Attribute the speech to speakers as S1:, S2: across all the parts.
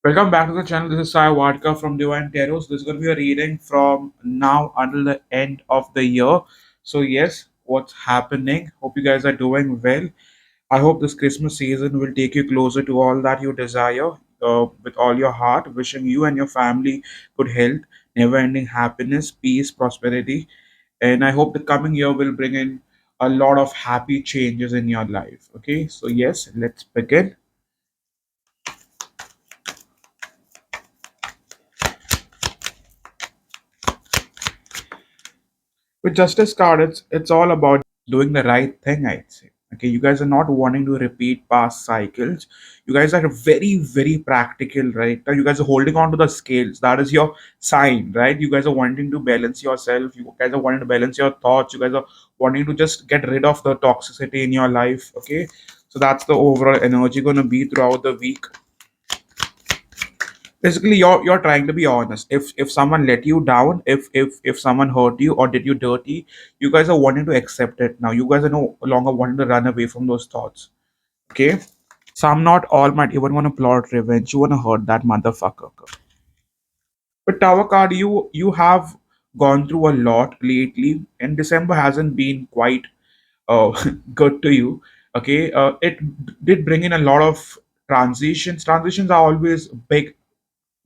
S1: Welcome back to the channel. This is Sai Wadka from Divine Tarots. This is going to be a reading from now until the end of the year. So, yes, what's happening? Hope you guys are doing well. I hope this Christmas season will take you closer to all that you desire with all your heart. Wishing you and your family good health, never ending happiness, peace, prosperity. And I hope the coming year will bring in a lot of happy changes in your life. Okay, so, yes, let's begin. With Justice card, it's all about doing the right thing, I'd say. Okay, you guys are not wanting to repeat past cycles. You guys are very, very practical, right? Now you guys are holding on to the scales. That is your sign, right? You guys are wanting to balance yourself. You guys are wanting to balance your thoughts. You guys are wanting to just get rid of the toxicity in your life. Okay. So that's the overall energy gonna be throughout the week. Basically you're trying to be honest. If someone let you down, if someone hurt you or did you dirty, you guys are wanting to accept it now. You guys are no longer wanting to run away from those thoughts. Okay, some not all might even want to plot revenge. You want to hurt that motherfucker. But tower card, you have gone through a lot lately, and December hasn't been quite uh, good to you. Okay, it did bring in a lot of transitions are always big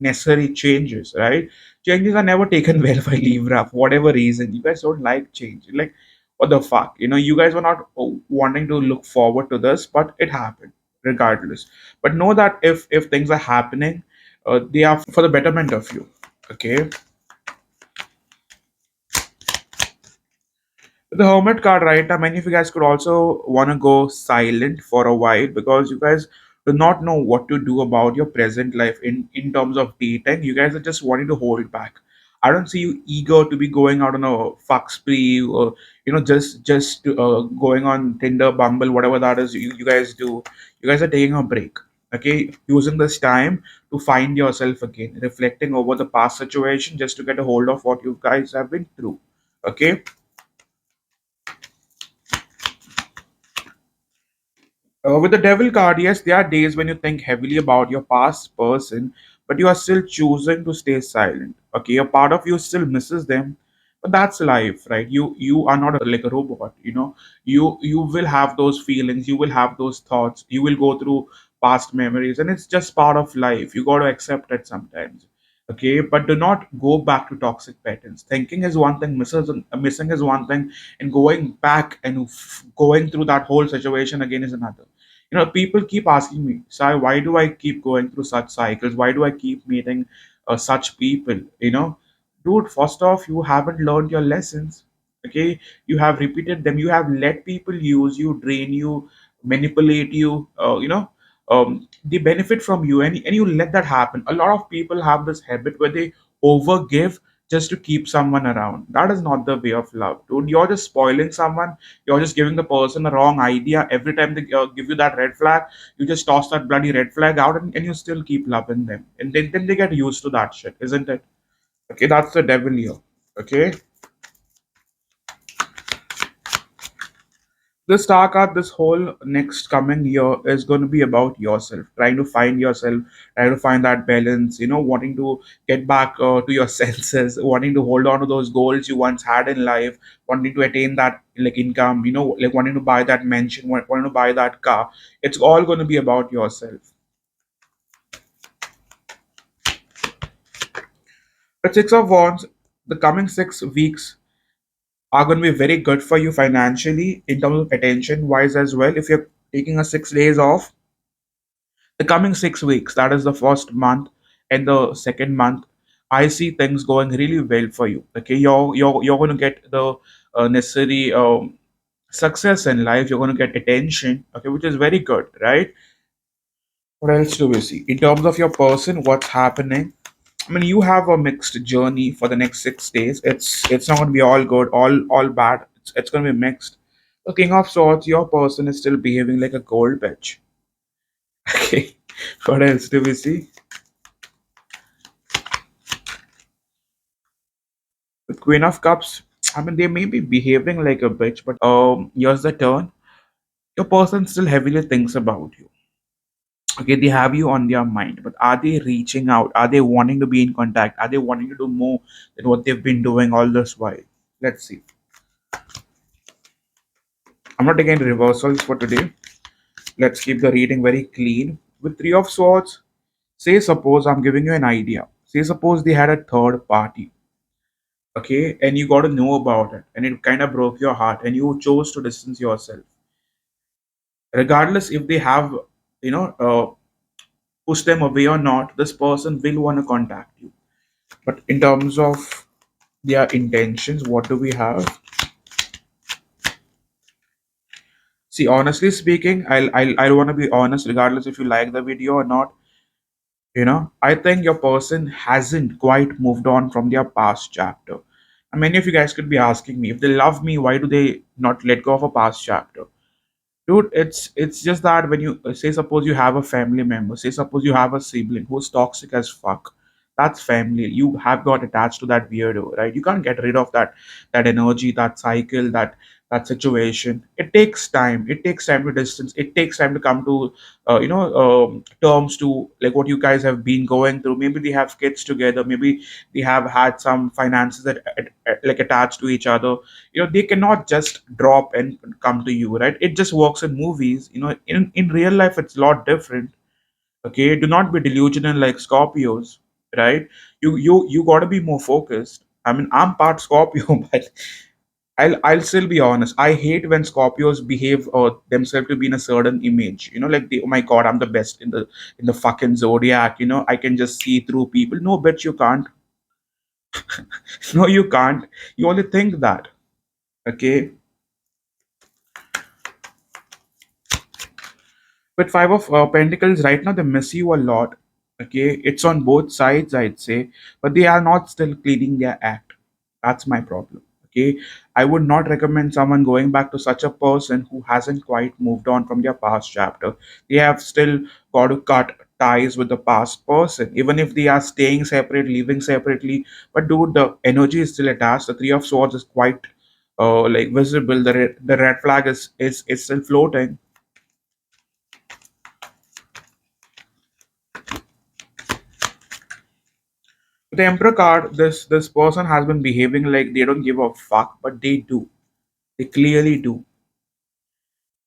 S1: necessary changes, right? Changes are never taken well by Libra for whatever reason. You guys don't like change. Like, what the fuck? You guys were not wanting to look forward to this, but it happened regardless. But know that if things are happening, they are for the betterment of you. Okay. The Hermit card, right now, many of you guys could also want to go silent for a while because you guys do not know what to do about your present life in terms of dating. You guys are just wanting to hold back. I don't see you eager to be going out on a fuck spree or just going on Tinder, Bumble, whatever that is you guys do. You guys are taking a break. Okay, using this time to find yourself again, reflecting over the past situation just to get a hold of what you guys have been through. Okay. With the devil card, yes, there are days when you think heavily about your past person, but you are still choosing to stay silent. Okay, a part of you still misses them, but that's life, right? You are not like a robot. You will have those feelings, you will have those thoughts, you will go through past memories, and it's just part of life. You got to accept it sometimes. Okay, but do not go back to toxic patterns. Thinking is one thing, missing is one thing, and going back and going through that whole situation again is another. People keep asking me, Sai, why do I keep going through such cycles? Why do I keep meeting such people? Dude, first off, you haven't learned your lessons. Okay, you have repeated them. You have let people use you, drain you, manipulate you. They benefit from you, and you let that happen. A lot of people have this habit where they overgive just to keep someone around. That is not the way of love, dude. You're just spoiling someone. You're just giving the person a wrong idea. Every time they give you that red flag, you just toss that bloody red flag out, and you still keep loving them. And then they get used to that shit, isn't it? Okay, that's the devil here. Okay. The star card this whole next coming year is going to be about yourself, trying to find yourself, trying to find that balance, wanting to get back to your senses, wanting to hold on to those goals you once had in life, wanting to attain that like income, like wanting to buy that mansion, wanting to buy that car. It's all going to be about yourself. The Six of Wands, the coming 6 weeks are going to be very good for you financially in terms of attention wise as well. If you're taking a 6 days off, the coming 6 weeks, that is the first month and the second month, I see things going really well for you. Okay, you're going to get the necessary success in life. You're going to get attention. Okay, which is very good, right? What else do we see in terms of your person? What's happening? I mean, you have a mixed journey for the next 6 days. It's not going to be all good, all bad. It's going to be mixed. The King of Swords, your person is still behaving like a gold bitch. Okay. What else do we see? The Queen of Cups, I mean, they may be behaving like a bitch, but here's the turn. Your person still heavily thinks about you. Okay, they have you on their mind, but are they reaching out? Are they wanting to be in contact? Are they wanting to do more than what they've been doing all this while? Let's see. I'm not taking any reversals for today. Let's keep the reading very clean. With Three of Swords, say suppose I'm giving you an idea. Say suppose they had a third party, okay, and you got to know about it, and it kind of broke your heart, and you chose to distance yourself. Regardless if they have, push them away or not, this person will want to contact you. But in terms of their intentions, what do we have? See, honestly speaking, I want to be honest, regardless if you like the video or not. I think your person hasn't quite moved on from their past chapter. And many of you guys could be asking me, if they love me, why do they not let go of a past chapter? Dude, it's just that when you say suppose you have a family member, say suppose you have a sibling who's toxic as fuck, that's family. You have got attached to that weirdo, right? You can't get rid of that energy, that cycle, that situation. It takes time. It takes time to distance. It takes time to come to terms to like what you guys have been going through. Maybe they have kids together. Maybe they have had some finances like attached to each other. They cannot just drop and come to you, right? It just works in movies. In real life it's a lot different. Okay, do not be delusional like Scorpios, right? You got to be more focused. I mean, I'm part Scorpio, but I'll still be honest. I hate when Scorpios behave themselves to be in a certain image. Like oh my god, I'm the best in the fucking zodiac. I can just see through people. No, bitch, you can't. No, you can't. You only think that. Okay. But Five of Pentacles right now they miss you a lot. Okay, it's on both sides, I'd say, but they are not still cleaning their act. That's my problem. Okay, I would not recommend someone going back to such a person who hasn't quite moved on from their past chapter. They have still got to cut ties with the past person, even if they are staying separate, living separately. But dude, the energy is still attached. The Three of Swords is quite like visible. The red flag is still floating. The Emperor card, this person has been behaving like they don't give a fuck, but they do. They clearly do.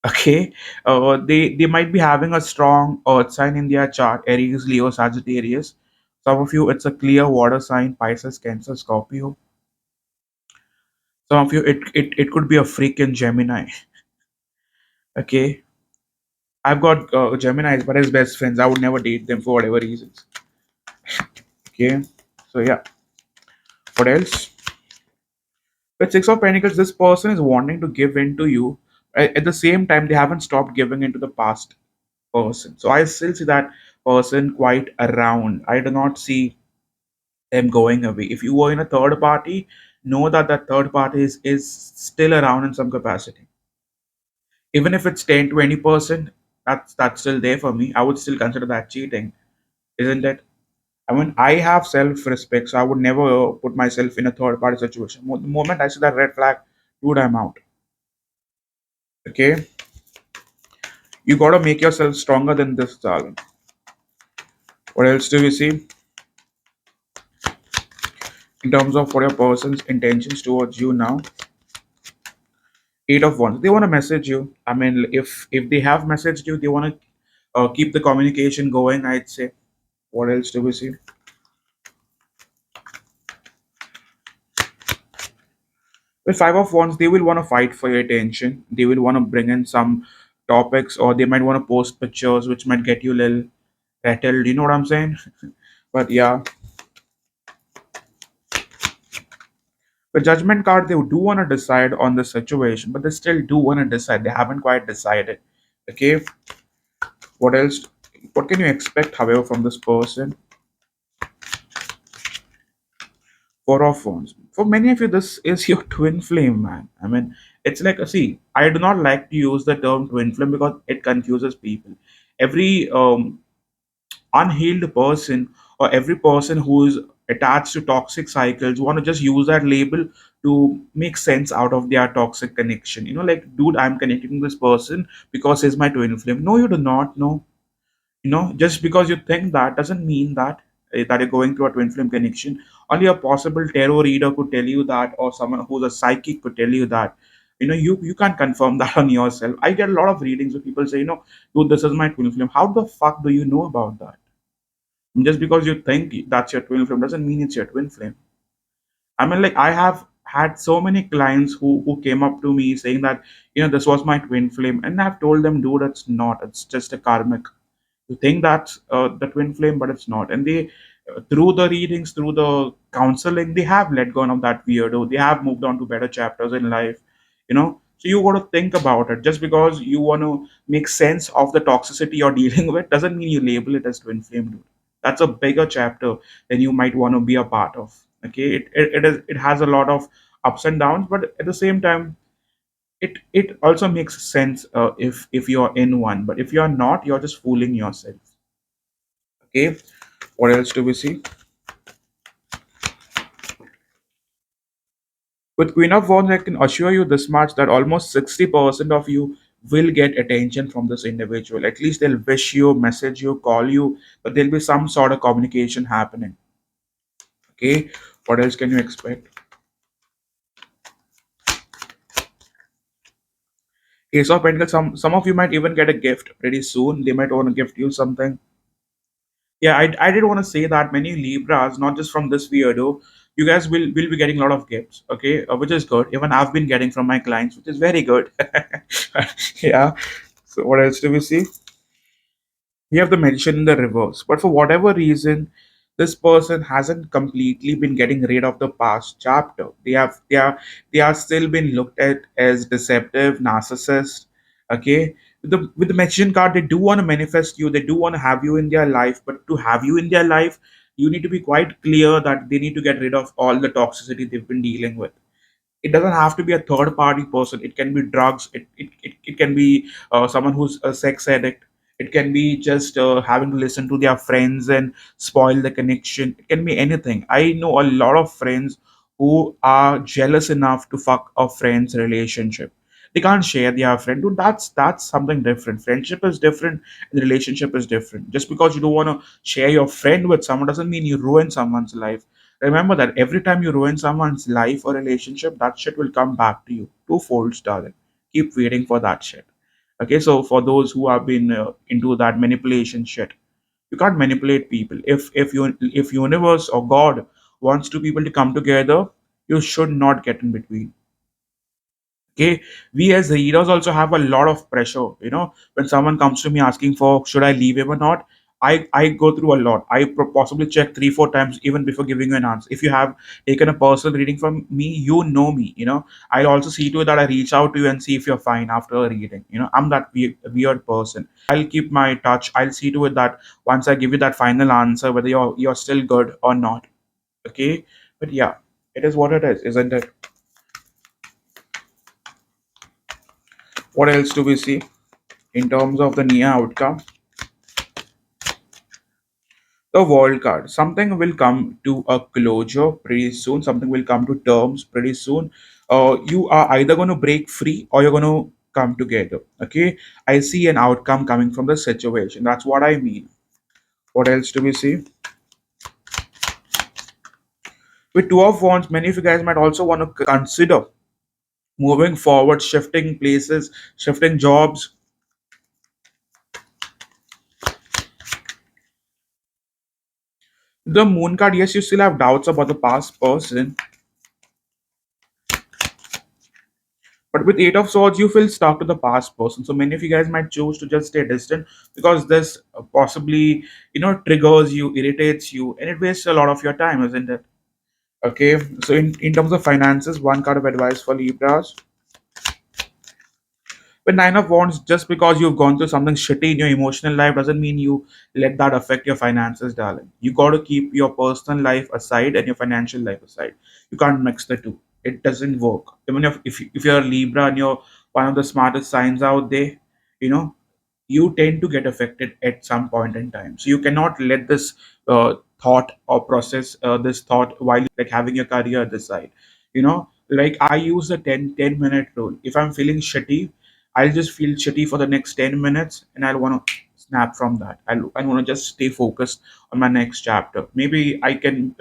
S1: Okay, they might be having a strong Earth sign in their chart: Aries, Leo, Sagittarius. Some of you, it's a clear water sign: Pisces, Cancer, Scorpio. Some of you, it could be a freaking Gemini. Okay, I've got Geminis, but as best friends, I would never date them for whatever reasons. Okay, so yeah. What else? With Six of Pentacles, this person is wanting to give in to you. At the same time, they haven't stopped giving in to the past person. So I still see that person quite around. I do not see them going away. If you were in a third party, know that that third party is still around in some capacity. Even if it's 10, 20%, that's still there for me. I would still consider that cheating, isn't it? I mean, I have self-respect, so I would never put myself in a third-party situation. The moment I see that red flag, dude, I'm out. Okay, you gotta make yourself stronger than this, darling. What else do we see in terms of what your person's intentions towards you now? Eight of Wands. They want to message you. I mean, if they have messaged you, they want to keep the communication going. I'd say. What else do we see? With Five of Wands, they will want to fight for your attention. They will want to bring in some topics, or they might want to post pictures, which might get you a little rattled. You know what I'm saying? But yeah, the Judgment card, they do want to decide on the situation, but they still do want to decide. They haven't quite decided. Okay, what else? What can you expect, however, from this person? Four of Wands. For many of you, this is your twin flame, man. I mean, it's like, see, I do not like to use the term twin flame because it confuses people. Every unhealed person or every person who is attached to toxic cycles want to just use that label to make sense out of their toxic connection. Like, dude, I'm connecting to this person because he's my twin flame. No, you do not know. Just because you think that doesn't mean that you're going through a twin flame connection. Only a possible tarot reader could tell you that, or someone who's a psychic could tell you that. You can't confirm that on yourself. I get a lot of readings where people say, dude, this is my twin flame. How the fuck do you know about that? Just because you think that's your twin flame doesn't mean it's your twin flame. I mean, like, I have had so many clients who came up to me saying that, this was my twin flame, and I've told them, dude, it's not. It's just a karmic. You think that's the twin flame, but it's not. And they, through the readings, through the counseling, they have let go of that weirdo. They have moved on to better chapters in life. So you got to think about it. Just because you want to make sense of the toxicity you're dealing with doesn't mean you label it as twin flame, dude. That's a bigger chapter than you might want to be a part of. Okay, it has a lot of ups and downs, but at the same time, it also makes sense if you're in one. But if you're not, you're just fooling yourself. Okay, what else do we see? With Queen of Wands, I can assure you this much, that almost 60% of you will get attention from this individual. At least they'll wish you, message you, call you, but there'll be some sort of communication happening. Okay, what else can you expect? Ace of Pentacles, some of you might even get a gift pretty soon. They might want to gift you something. Yeah, I did want to say that many Libras, not just from this weirdo, you guys will be getting a lot of gifts, okay, which is good. Even I've been getting from my clients, which is very good. Yeah. So what else do we see? We have the mention in the reverse, but for whatever reason, this person hasn't completely been getting rid of the past chapter. They are still been looked at as deceptive narcissist. Okay, with the magician card, they do want to manifest you, they do want to have you in their life, but to have you in their life, you need to be quite clear that they need to get rid of all the toxicity they've been dealing with. It doesn't have to be a third party person. It can be drugs. It can be someone who's a sex addict. It can be just having to listen to their friends and spoil the connection. It can be anything. I know a lot of friends who are jealous enough to fuck a friend's relationship. They can't share their friend. Dude, that's something different. Friendship is different and relationship is different. Just because you don't want to share your friend with someone doesn't mean you ruin someone's life. Remember that every time you ruin someone's life or relationship, that shit will come back to you twofold, darling. Keep waiting for that shit. Okay, so for those who have been into that manipulation shit, you can't manipulate people. If universe or God wants two people to come together, you should not get in between. Okay, we as readers also have a lot of pressure. When someone comes to me asking for should I leave him or not, I go through a lot. I possibly check 3 4 times even before giving you an answer. If you have taken a personal reading from me, you know me. I'll also see to it that I reach out to you and see if you're fine after a reading. I'm that weird person. I'll keep my touch. I'll see to it that once I give you that final answer, whether you're still good or not. Okay, but yeah, it is what it is, isn't it? What else do we see in terms of the near outcome? The world card. Something will come to a closure pretty soon. Something will come to terms pretty soon. You are either going to break free or you're going to come together. Okay. I see an outcome coming from the situation. That's what I mean. What else do we see? With Two of Wands, many of you guys might also want to consider moving forward, shifting places, shifting jobs. The Moon card, yes, you still have doubts about the past person. But with Eight of Swords, you feel stuck to the past person. So many of you guys might choose to just stay distant because this possibly, triggers you, irritates you, and it wastes a lot of your time, isn't it? Okay. So in terms of finances, one card of advice for Libras. With Nine of Wands, just because you've gone through something shitty in your emotional life doesn't mean you let that affect your finances, darling. You got to keep your personal life aside and your financial life aside. You can't mix the two. It doesn't work. Even if you're a Libra and you're one of the smartest signs out there, you know you tend to get affected at some point in time. So you cannot let this thought or process this thought while like having your career at the side. Like I use the 10 minute rule. If I'm feeling shitty, I'll just feel shitty for the next 10 minutes and I'll want to snap from that. I want to just stay focused on my next chapter. Maybe I can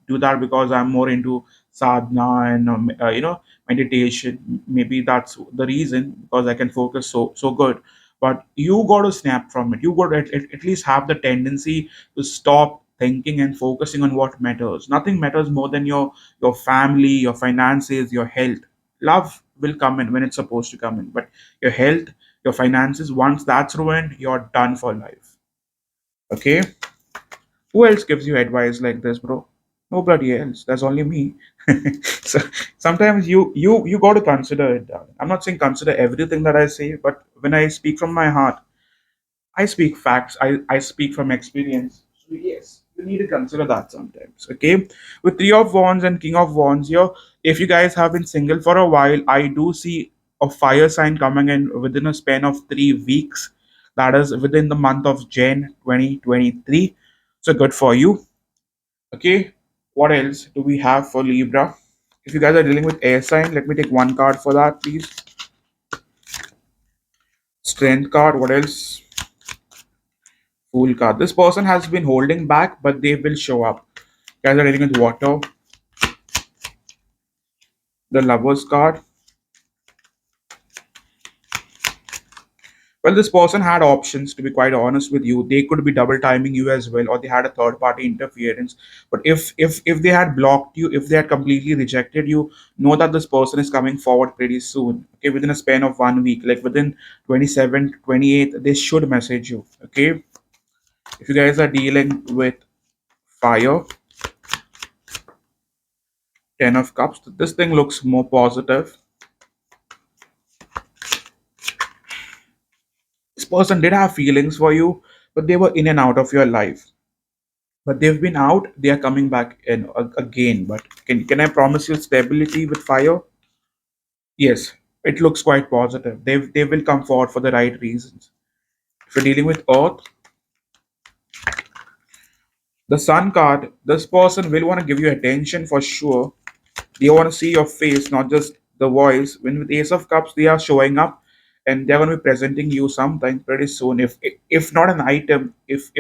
S1: do that because I'm more into sadhana and meditation. Maybe that's the reason, because I can focus so good. But you got to snap from it. You got to at least have the tendency to stop thinking and focusing on what matters. Nothing matters more than your family, your finances, your health. Love will come in when it's supposed to come in, but your health, your finances, once that's ruined, you're done for life. Okay? Who else gives you advice like this, bro? Nobody else. That's only me. So sometimes you got to consider it. Darling. I'm not saying consider everything that I say, but when I speak from my heart, I speak facts. I speak from experience. So yes, you need to consider that sometimes. Okay. With Three of Wands and King of Wands here, if you guys have been single for a while, I do see a fire sign coming in within a span of 3 weeks. That is within the month of Jan 2023. So good for you. Okay. What else do we have for Libra? If you guys are dealing with air sign, let me take one card for that, please. Strength card. What else? Fool card. This person has been holding back, but they will show up. Guys are dealing with water. The lovers card. Well, this person had options, to be quite honest with you. They could be double timing you as well, or they had a third party interference. But if they had blocked you, if they had completely rejected you, know that this person is coming forward pretty soon. Okay, within a span of 1 week, like within 27th, 28th, they should message you. Okay. If you guys are dealing with fire, Ten of Cups, this thing looks more positive. This person did have feelings for you, but they were in and out of your life. But they've been out, they are coming back in again. But can I promise you stability with fire? Yes, it looks quite positive. They will come forward for the right reasons. If you're dealing with earth, the sun card, this person will want to give you attention for sure. They want to see your face, not just the voice. When with Ace of Cups, they are showing up and they're going to be presenting you sometime pretty soon. If not an item, if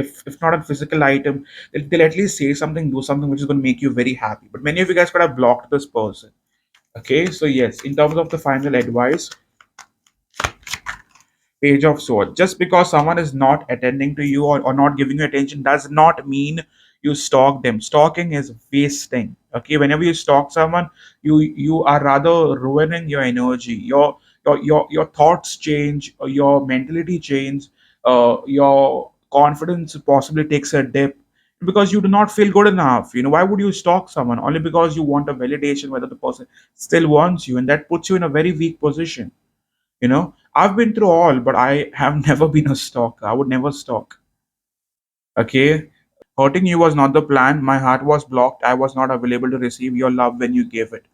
S1: not a physical item, they'll at least say something, do something which is going to make you very happy. But many of you guys could have blocked this person. Okay, so yes, in terms of the final advice, Page of Swords. Just because someone is not attending to you or not giving you attention does not mean you stalk them. Stalking is wasting. Okay, whenever you stalk someone, you are rather ruining your energy. Your thoughts change, your mentality change, your confidence possibly takes a dip because you do not feel good enough. Why would you stalk someone? Only because you want a validation whether the person still wants you, and that puts you in a very weak position. I've been through all, but I have never been a stalker. I would never stalk. Okay. Hurting you was not the plan. My heart was blocked. I was not available to receive your love when you gave it.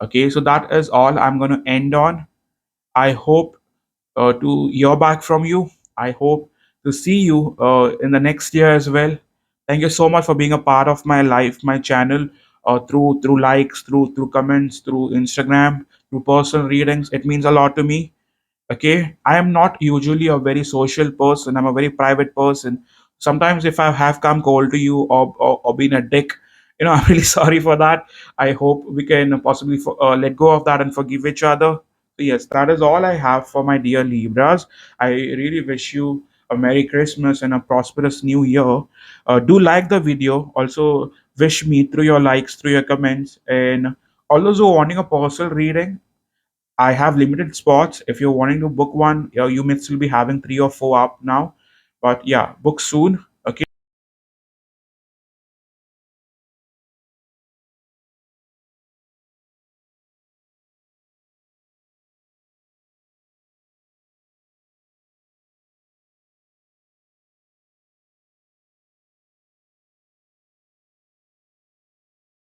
S1: Okay. So that is all I'm going to end on. I hope to hear back from you. I hope to see you in the next year as well. Thank you so much for being a part of my life, my channel, through likes, through comments, through Instagram, through personal readings. It means a lot to me. Okay, I am not usually a very social person. I'm a very private person. Sometimes if I have come cold to you or been a dick, I'm really sorry for that. I hope we can possibly let go of that and forgive each other. So yes, that is all I have for my dear Libras. I really wish you a Merry Christmas and a prosperous New Year. Do like the video. Also, wish me through your likes, through your comments, and all those who are wanting a personal reading, I have limited spots. If you're wanting to book one, you may still be having 3 or 4 up now. But yeah, book soon.